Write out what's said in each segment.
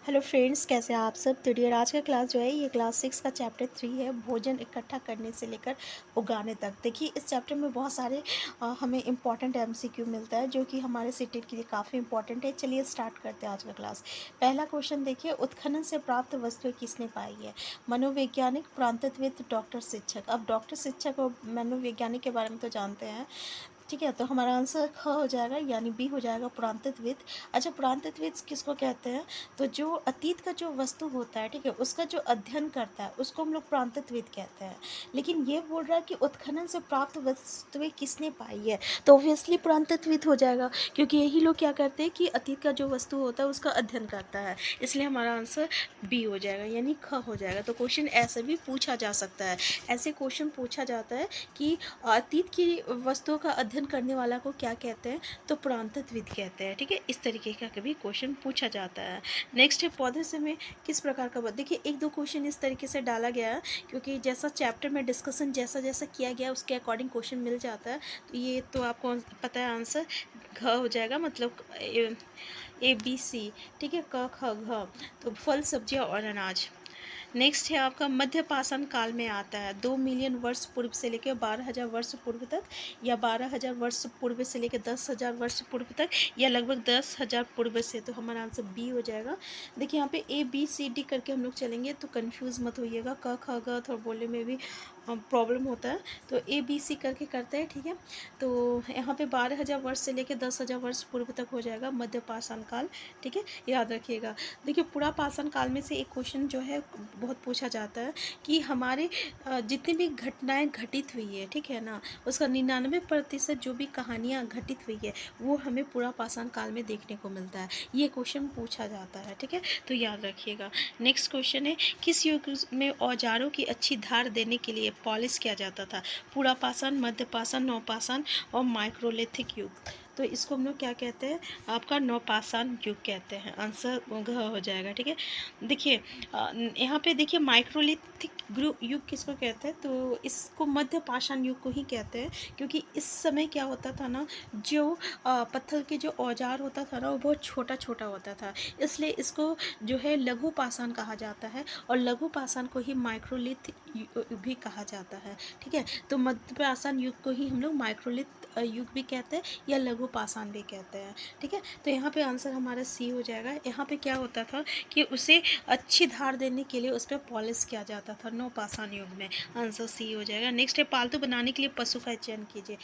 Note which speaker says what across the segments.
Speaker 1: Hello friends, कैसे हैं आप सब। तो डियर, आज का क्लास जो है ये क्लास 6 का चैप्टर 3 है, भोजन इकट्ठा करने से लेकर उगाने तक। देखिए, इस चैप्टर में बहुत सारे हमें इंपॉर्टेंट एमसीक्यू मिलता है जो कि हमारे सीटेट के लिए काफ़ी इंपॉर्टेंट है। चलिए स्टार्ट करते हैं आज का क्लास। पहला क्वेश्चन देखिए, उत्खनन से प्राप्त वस्तुएं किसने पाई है। मनोवैज्ञानिक, पुरातत्वविद, डॉक्टर, शिक्षक। अब डॉक्टर, शिक्षक और मनोवैज्ञानिक के बारे में तो जानते हैं, ठीक है। तो हमारा आंसर ख हो जाएगा, यानी बी हो जाएगा, पुरातत्वविद। अच्छा, पुरातत्वविद किसको कहते हैं? तो जो अतीत का जो वस्तु होता है, ठीक है, उसका जो अध्ययन करता है उसको हम लोग पुरातत्वविद कहते हैं। लेकिन ये बोल रहा है कि उत्खनन से प्राप्त वस्तुएं किसने पाई है, तो ऑब्वियसली पुरातत्वविद हो जाएगा, क्योंकि यही लोग क्या करते हैं कि अतीत का जो वस्तु होता है उसका अध्ययन करता है। इसलिए हमारा आंसर बी हो जाएगा, यानी ख हो जाएगा। तो क्वेश्चन ऐसे भी पूछा जा सकता है, ऐसे क्वेश्चन पूछा जाता है कि अतीत की वस्तुओं का अध्ययन करने वाला को क्या कहते हैं, तो पुरातत्वविद कहते हैं, ठीक है। इस तरीके का कभी क्वेश्चन पूछा जाता है। नेक्स्ट है, पौधे से में किस प्रकार का देखिए, एक दो क्वेश्चन इस तरीके से डाला गया है, क्योंकि जैसा चैप्टर में डिस्कशन जैसा जैसा किया गया उसके अकॉर्डिंग क्वेश्चन मिल जाता है। तो ये तो आपको पता है, आंसर घ हो जाएगा, मतलब ABC, ठीक है। क ख घ, तो फल, सब्जियां और अनाज। नेक्स्ट है आपका, मध्य पाषाण काल में आता है 2 मिलियन वर्ष पूर्व से लेकर 12,000 वर्ष पूर्व तक, या 12,000 वर्ष पूर्व से लेकर 10,000 वर्ष पूर्व तक, या लगभग 10,000 पूर्व से। तो हमारा आंसर बी हो जाएगा। देखिए, यहाँ पे ABCD करके हम लोग चलेंगे, तो कंफ्यूज मत होइएगा। क ख ग थोड़ा बोलने में भी प्रॉब्लम होता है, तो ABC करके करते हैं, ठीक है। तो यहाँ पे 12,000 वर्ष से लेकर 10,000 वर्ष पूर्व तक हो जाएगा मध्य पाषाण काल, ठीक है, याद रखिएगा। देखिए, पूरा पाषाण काल में से एक क्वेश्चन जो है बहुत पूछा जाता है कि हमारे जितनी भी घटनाएं घटित हुई है, ठीक है ना, उसका 99% जो भी कहानियाँ घटित हुई है वो हमें पूरा पाषाण काल में देखने को मिलता है। ये क्वेश्चन पूछा जाता है, ठीक है, तो याद रखिएगा। नेक्स्ट क्वेश्चन है, किस युग में औजारों की अच्छी धार देने के लिए पॉलिश किया जाता था। पूरा पाषाण, मध्य पाषाण, नवपाषाण और माइक्रोलिथिक युग। तो इसको हम लोग क्या कहते हैं, आपका नवपाषाण युग कहते हैं। आंसर घ हो जाएगा, ठीक है। देखिए, यहाँ पे देखिए, माइक्रोलिथिक युग किसको कहते हैं, तो इसको मध्य पाषाण युग को ही कहते हैं, क्योंकि इस समय क्या होता था ना, जो पत्थर के जो औजार होता था ना वो बहुत छोटा छोटा होता था, इसलिए इसको जो है लघु पाषाण कहा जाता है, और लघु पाषाण को ही माइक्रोलिथ भी कहा जाता है, ठीक है। तो मध्य पाषाण युग को ही हम लोग माइक्रोलिथ युग भी कहते हैं या लघु पाषाण भी कहते हैं, ठीक है। तो यहाँ पे आंसर हमारा सी हो जाएगा। यहाँ पे क्या होता था कि उसे अच्छी धार देने के लिए उस पर पॉलिश किया जाता था नवपाषाण युग में। आंसर सी हो जाएगा। नेक्स्ट है, पालतू बनाने के लिए पशु का चयन कीजिए।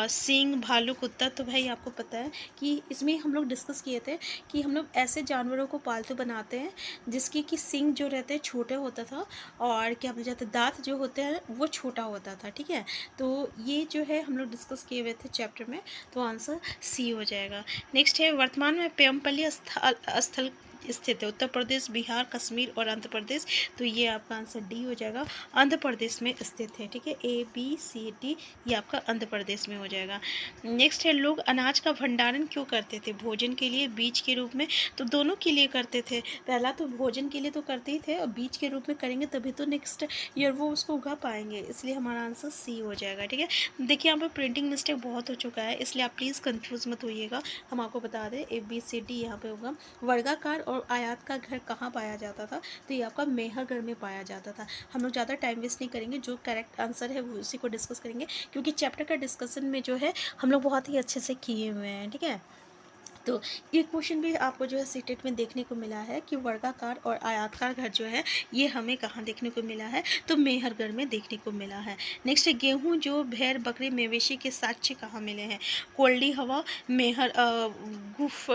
Speaker 1: सिंह, भालू, कुत्ता। तो भाई आपको पता है कि इसमें हम लोग डिस्कस किए थे कि हम लोग ऐसे जानवरों को पालतू बनाते हैं जिसकी कि सिंग जो रहते हैं छोटे होता था, और क्या बोला जाता है, दांत जो होते हैं वो छोटा होता था, ठीक है। तो ये जो है हम लोग डिस्कस किए हुए थे चैप्टर में, तो आंसर सी हो जाएगा। नेक्स्ट है, वर्तमान में पेमपल्ली स्थल स्थित है। उत्तर प्रदेश, बिहार, कश्मीर और आंध्र प्रदेश। तो ये आपका आंसर डी हो जाएगा, आंध्र प्रदेश में स्थित है, ठीक है। ABCD ये आपका आंध्र प्रदेश में हो जाएगा। नेक्स्ट है, लोग अनाज का भंडारण क्यों करते थे, भोजन के लिए, बीज के रूप में। तो दोनों के लिए करते थे। पहला तो भोजन के लिए तो करते ही थे, और बीज के रूप में करेंगे तभी तो नेक्स्ट ईयर वो उसको उगा पाएंगे, इसलिए हमारा आंसर सी हो जाएगा, ठीक है। देखिए, यहाँ पर प्रिंटिंग मिस्टेक बहुत हो चुका है, इसलिए आप प्लीज़ कंफ्यूज मत होइएगा। हम आपको बता दें, ABCD यहाँ पे होगा। वर्गाकार और आयात का घर कहाँ पाया जाता था, तो ये आपका मेहरगढ़ में पाया जाता था। हम लोग ज़्यादा टाइम वेस्ट नहीं करेंगे, जो करेक्ट आंसर है वो उसी को डिस्कस करेंगे, क्योंकि चैप्टर का डिस्कशन में जो है हम लोग बहुत ही अच्छे से किए हुए हैं, ठीक है। तो ये क्वेश्चन भी आपको जो है सीटेट में देखने को मिला है कि वर्गाकार और आयताकार घर जो है ये हमें कहाँ देखने को मिला है, तो मेहरगढ़ में देखने को मिला है। नेक्स्ट है, गेहूं, जो भेड़, बकरी, मवेशी के साक्ष्य कहाँ मिले हैं। कोल्डी हवा, गुफ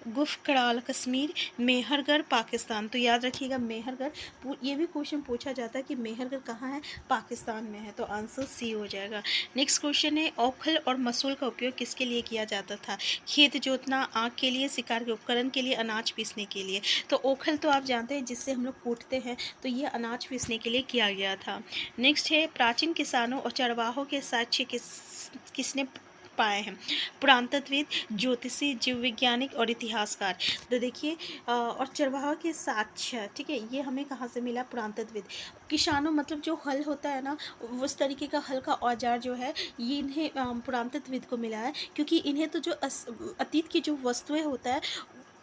Speaker 1: गुफकराल कश्मीर, मेहरगढ़ पाकिस्तान। तो याद रखिएगा मेहरगढ़। ये भी क्वेश्चन पूछा जाता है कि मेहरगढ़ कहाँ है, पाकिस्तान में है, तो आंसर सी हो जाएगा। नेक्स्ट क्वेश्चन है, औखल और मसूल का उपयोग किसके लिए किया जाता था। खेत जोतना, आग के लिए, शिकार के उपकरण के लिए, अनाज पीसने के लिए। तो ओखल तो आप जानते हैं जिससे हम लोग कूटते हैं, तो ये अनाज पीसने के लिए किया गया था। नेक्स्ट है, प्राचीन किसानों और चरवाहों के साक्ष्य किसने पाए हैं। पुरातत्वविद, ज्योतिषी, जीव वैज्ञानिक और इतिहासकार। तो देखिए, और चरवाहा के साक्ष्य, ठीक है, ये हमें कहाँ से मिला, पुरातत्वविद। किसानों मतलब जो हल होता है ना, उस तरीके का हल का औजार जो है ये इन्हें पुरातत्वविद को मिला है, क्योंकि इन्हें तो जो अतीत की जो वस्तुएं होता है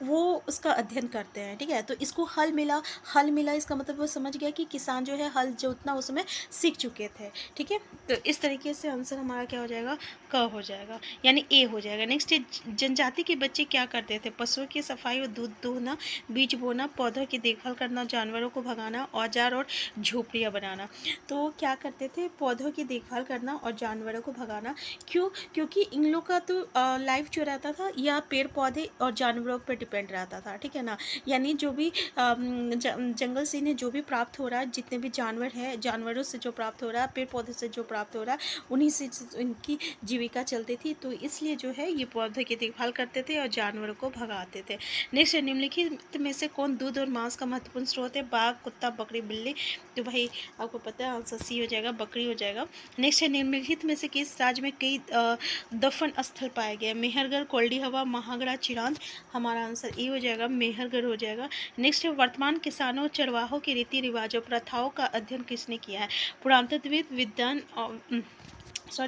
Speaker 1: वो उसका अध्ययन करते हैं, ठीक है। तो इसको हल मिला इसका मतलब वो समझ गया कि किसान जो है हल जोतना उसमें सीख चुके थे, ठीक है। तो इस तरीके से आंसर हमारा क्या हो जाएगा, क हो जाएगा, यानी ए हो जाएगा। नेक्स्ट है जनजाति के बच्चे क्या करते थे, पशुओं की सफाई और दूध दूहना, बीज बोना, पौधों की देखभाल करना, जानवरों को भगाना, औजार और झोपड़ियाँ बनाना। तो क्या करते थे, पौधों की देखभाल करना और जानवरों को भगाना। क्यों, क्योंकि इन लोग का तो लाइफ जो रहता था या पेड़ पौधे और जानवरों पर डिपेंड रहता था, ठीक है ना। यानी जो भी जंगल से इन्हें जो भी प्राप्त हो रहा है, जितने भी जानवर हैं, जानवरों से जो प्राप्त हो रहा है, पेड़ पौधे से जो प्राप्त हो रहा है, उन्हीं से इनकी जीविका चलती थी। तो इसलिए जो है ये पौधे की देखभाल करते थे और जानवरों को भगाते थे। नेक्स्ट है निम्नलिखित में से कौन दूध और मांस का महत्वपूर्ण स्रोत है, बाघ, कुत्ता, बकरी, बिल्ली। तो भाई आपको पता है आंसर सी हो जाएगा, बकरी हो जाएगा। नेक्स्ट है निम्नलिखित में से किस राज्य में कई दफन स्थल पाए गए, मेहरगढ़, कोल्डी हवा, महागड़ा, चिरांद। हमारा आंसर ए हो जाएगा, मेहरगढ़ हो जाएगा। नेक्स्ट है वर्तमान किसानों चरवाहों के रीति रिवाजों प्रथाओं का अध्ययन किसने किया है, पुरातत्वविद,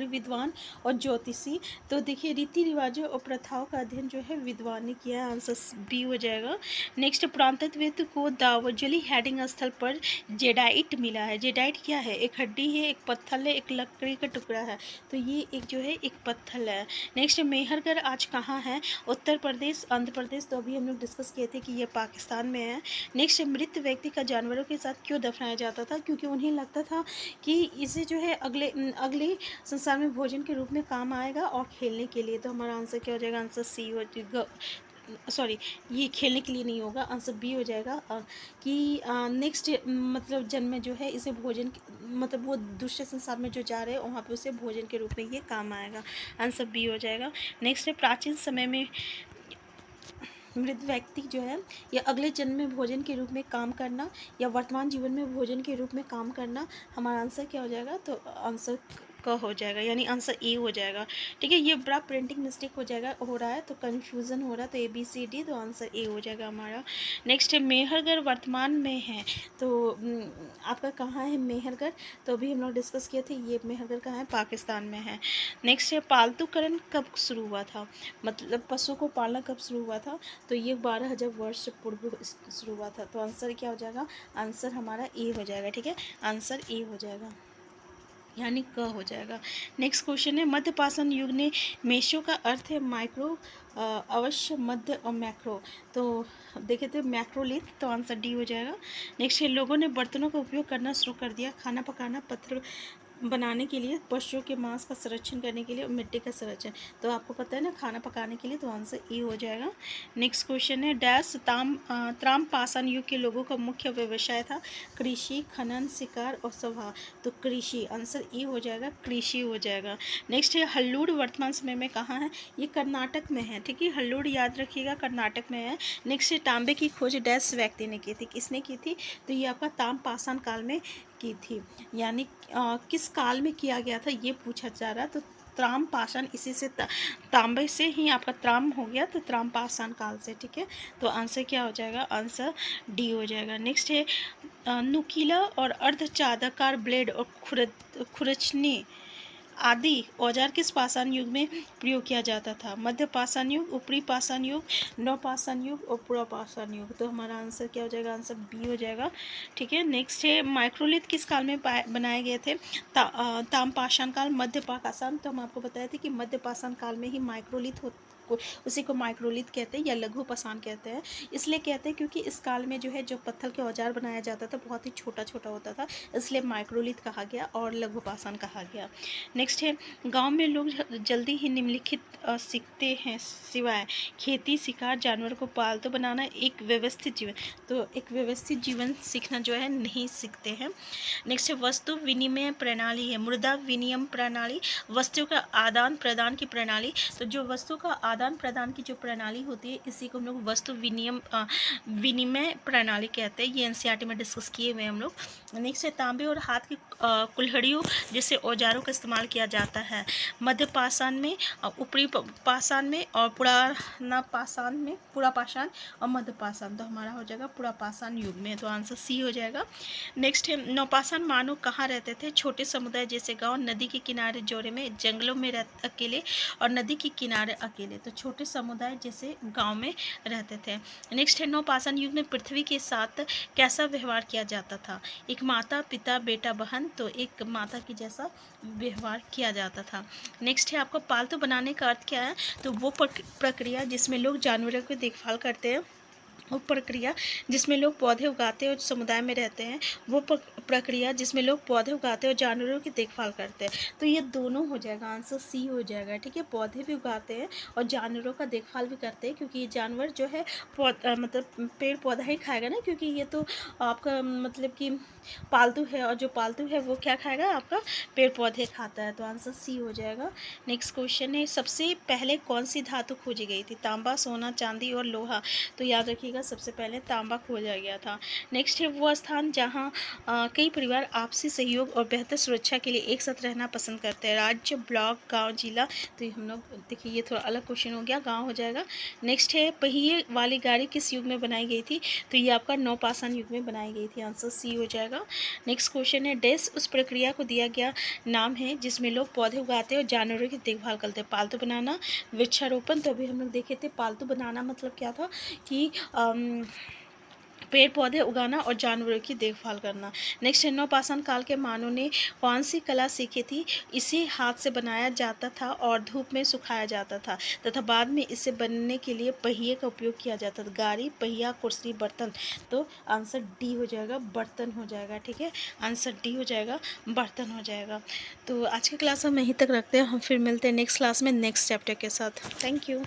Speaker 1: विद्वान और ज्योतिषी। तो देखिए रीति रिवाजों और प्रथाओं का अध्ययन जो है विद्वान ने किया है, आंसर बी हो जाएगा। नेक्स्ट पुरातत्वविद को दावोजली हेडिंग स्थल पर जेडाइट मिला है। जेडाइट क्या है, एक हड्डी है, एक पत्थर है, एक लकड़ी का टुकड़ा है। तो ये एक जो है एक पत्थर है। नेक्स्ट मेहरगढ़ आज कहाँ है, उत्तर प्रदेश, आंध्र प्रदेश। तो अभी हम लोग डिस्कस किए थे कि ये पाकिस्तान में है। नेक्स्ट मृत व्यक्ति का जानवरों के साथ क्यों दफनाया जाता था, क्योंकि उन्हें लगता था कि इसे जो है अगले संसार में भोजन के रूप में काम आएगा और खेलने के लिए। तो हमारा आंसर क्या हो जाएगा, आंसर सी हो जाएगा, सॉरी ये खेलने के लिए नहीं होगा, आंसर बी हो जाएगा। कि नेक्स्ट मतलब जन्म में जो है इसे भोजन मतलब वो दूसरे संसार में जो जा रहे हैं वहाँ पे उसे भोजन के रूप में ये काम आएगा, आंसर बी हो जाएगा। नेक्स्ट है प्राचीन समय में मृत व्यक्ति जो है या अगले जन्म में भोजन के रूप में काम करना या वर्तमान जीवन में भोजन के रूप में काम करना। हमारा आंसर क्या हो जाएगा, तो आंसर क हो जाएगा, यानी आंसर ए हो जाएगा, ठीक है। ये बड़ा प्रिंटिंग मिस्टेक हो रहा है तो कन्फ्यूज़न हो रहा है, तो ए बी सी डी, तो आंसर ए हो जाएगा हमारा। नेक्स्ट है मेहरगढ़ वर्तमान में है, तो आपका कहाँ है मेहरगढ़, तो अभी हम लोग डिस्कस किए थे, ये मेहरगढ़ कहाँ है, पाकिस्तान में है। नेक्स्ट है पालतूकरण कब शुरू हुआ था, मतलब पशु को पालना कब शुरू हुआ था, तो ये 12,000 वर्ष पूर्व शुरू हुआ था। तो आंसर क्या हो जाएगा, आंसर हमारा ए हो जाएगा, ठीक है, आंसर ए हो जाएगा, यानी क हो जाएगा। नेक्स्ट क्वेश्चन है मध्यपाषाण युग ने मेशो का अर्थ है माइक्रो, अवश्य, मध्य और मैक्रो। तो देखे थे मैक्रोलिथ, तो आंसर डी हो जाएगा। नेक्स्ट है लोगों ने बर्तनों का उपयोग करना शुरू कर दिया, खाना पकाना, पत्थर बनाने के लिए, पशुओं के मांस का संरक्षण करने के लिए और मिट्टी का संरक्षण। तो आपको पता है ना खाना पकाने के लिए, तो आंसर ई हो जाएगा। नेक्स्ट क्वेश्चन है डैश त्राम पाषाण युग के लोगों का मुख्य व्यवसाय था, कृषि, खनन, शिकार और सभा। तो कृषि, आंसर ई हो जाएगा, कृषि हो जाएगा। नेक्स्ट है हल्लूर वर्तमान समय में कहाँ है, ये कर्नाटक में है, ठीक है, हल्लूर याद रखिएगा कर्नाटक में है। नेक्स्ट है तांबे की खोज डैश व्यक्ति ने की थी, किसने की थी, तो ये आपका ताम पाषाण काल में की थी, यानी किस काल में किया गया था ये पूछा जा रहा है। तो त्राम पाषाण, इसी से तांबे से ही आपका त्राम हो गया, तो त्राम पाषाण काल से, ठीक है। तो आंसर क्या हो जाएगा, आंसर डी हो जाएगा। नेक्स्ट है नुकीला और अर्धचादकार ब्लेड और खुरचनी आदि औजार किस पाषाण युग में प्रयोग किया जाता था, मध्य पाषाण युग, ऊपरी पाषाण युग, नवपाषाण युग और पूर्व पाषाण युग। तो हमारा आंसर क्या हो जाएगा, आंसर बी हो जाएगा, ठीक है। नेक्स्ट है माइक्रोलिथ किस काल में बनाए गए थे, ताम पाषाण काल, मध्य पाषाण। तो हम आपको बताए थे कि मध्य पाषाण काल में ही माइक्रोलिथ उसी को माइक्रोलिथ कहते हैं या लघु पाषाण कहते हैं। इसलिए कहते हैं क्योंकि इस काल में जो है जो पत्थर के औजार बनाया जाता था बहुत ही छोटा छोटा होता था, इसलिए माइक्रोलिथ कहा गया और लघु पाषाण कहा गया। नेक्स्ट है गांव में लोग जल्दी ही निम्नलिखित सीखते हैं सिवाय खेती, शिकार, जानवर को पालतू बनाना, एक व्यवस्थित जीवन। तो एक व्यवस्थित जीवन सीखना जो है नहीं सीखते हैं। नेक्स्ट है वस्तु विनिमय प्रणाली है, मुद्रा विनिमय प्रणाली, वस्तुओं का आदान प्रदान की प्रणाली। तो जो वस्तु का आदान प्रदान की जो प्रणाली होती है इसी को हम लोग वस्तु विनिमय प्रणाली कहते हैं। ये एनसीईआरटी में डिस्कस किए हुए हम लोग। नेक्स्ट है तांबे और हाथ की कुल्हड़ियों जैसे औजारों का इस्तेमाल किया जाता है मध्य पाषाण में, ऊपरी पाषाण में और पुराना पाषाण में, पूरा पाषाण और मध्य पाषाण। तो हमारा हो जाएगा पूरा पाषाण युग में, तो आंसर सी हो जाएगा। नेक्स्ट है नवपाषाण मानव कहाँ रहते थे, छोटे समुदाय जैसे गांव, नदी के किनारे जोड़े में, जंगलों में अकेले और नदी के किनारे अकेले। तो छोटे समुदाय जैसे गांव में रहते थे। नेक्स्ट है नवपाषाण युग में पृथ्वी के साथ कैसा व्यवहार किया जाता था। एक माता पिता बेटा बहन, तो एक माता की जैसा व्यवहार किया जाता था। नेक्स्ट है आपको पालतू बनाने का अर्थ क्या है, तो वो प्रक्रिया जिसमें लोग जानवरों की देखभाल करते हैं, वो प्रक्रिया जिसमें लोग पौधे उगाते हैं और समुदाय में रहते हैं, वो प्रक्रिया जिसमें लोग पौधे उगाते हैं और जानवरों की देखभाल करते हैं। तो ये दोनों हो जाएगा, आंसर सी हो जाएगा। ठीक है, पौधे भी उगाते हैं और जानवरों का देखभाल भी करते हैं, क्योंकि ये जानवर जो है मतलब पेड़ पौधा ही खाएगा ना, क्योंकि ये तो आपका मतलब कि पालतू है, और जो पालतू है वो क्या खाएगा, आपका पेड़ पौधे खाता है। तो आंसर सी हो जाएगा। नेक्स्ट क्वेश्चन है सबसे पहले कौन सी धातु खोजी गई थी। तांबा, सोना, चांदी और लोहा। तो याद रखिएगा सबसे पहले तांबा खोजा गया था। नेक्स्ट है वो स्थान जहाँ कई परिवार आपसी सहयोग और बेहतर सुरक्षा के लिए एक साथ रहना पसंद करते हैं। राज्य, ब्लॉक, गांव, जिला। तो हम लोग देखिए ये थोड़ा अलग क्वेश्चन हो गया, गांव हो जाएगा। नेक्स्ट है पहिए वाली गाड़ी किस युग में बनाई गई थी। तो ये आपका नवपाषाण युग में बनाई गई थी, आंसर सी हो जाएगा। नेक्स्ट क्वेश्चन है डैश उस प्रक्रिया को दिया गया नाम है जिसमें लोग पौधे उगाते हैं और जानवरों की देखभाल करते हैं। पालतू बनाना, वृक्षारोपण। तो अभी हम लोग देखे थे पालतू बनाना मतलब क्या था कि पेड़ पौधे उगाना और जानवरों की देखभाल करना। नेक्स्ट है नवपाषाण काल के मानव ने कौन सी कला सीखी थी। इसे हाथ से बनाया जाता था और धूप में सुखाया जाता था तथा बाद में इसे बनने के लिए पहिए का उपयोग किया जाता था। गाड़ी, पहिया, कुर्सी, बर्तन। तो आंसर डी हो जाएगा, बर्तन हो जाएगा। ठीक है, आंसर डी हो जाएगा, बर्तन हो जाएगा। तो आज की क्लास हम यहीं तक रखते हैं, हम फिर मिलते हैं नेक्स्ट क्लास में नेक्स्ट चैप्टर के साथ। Thank you.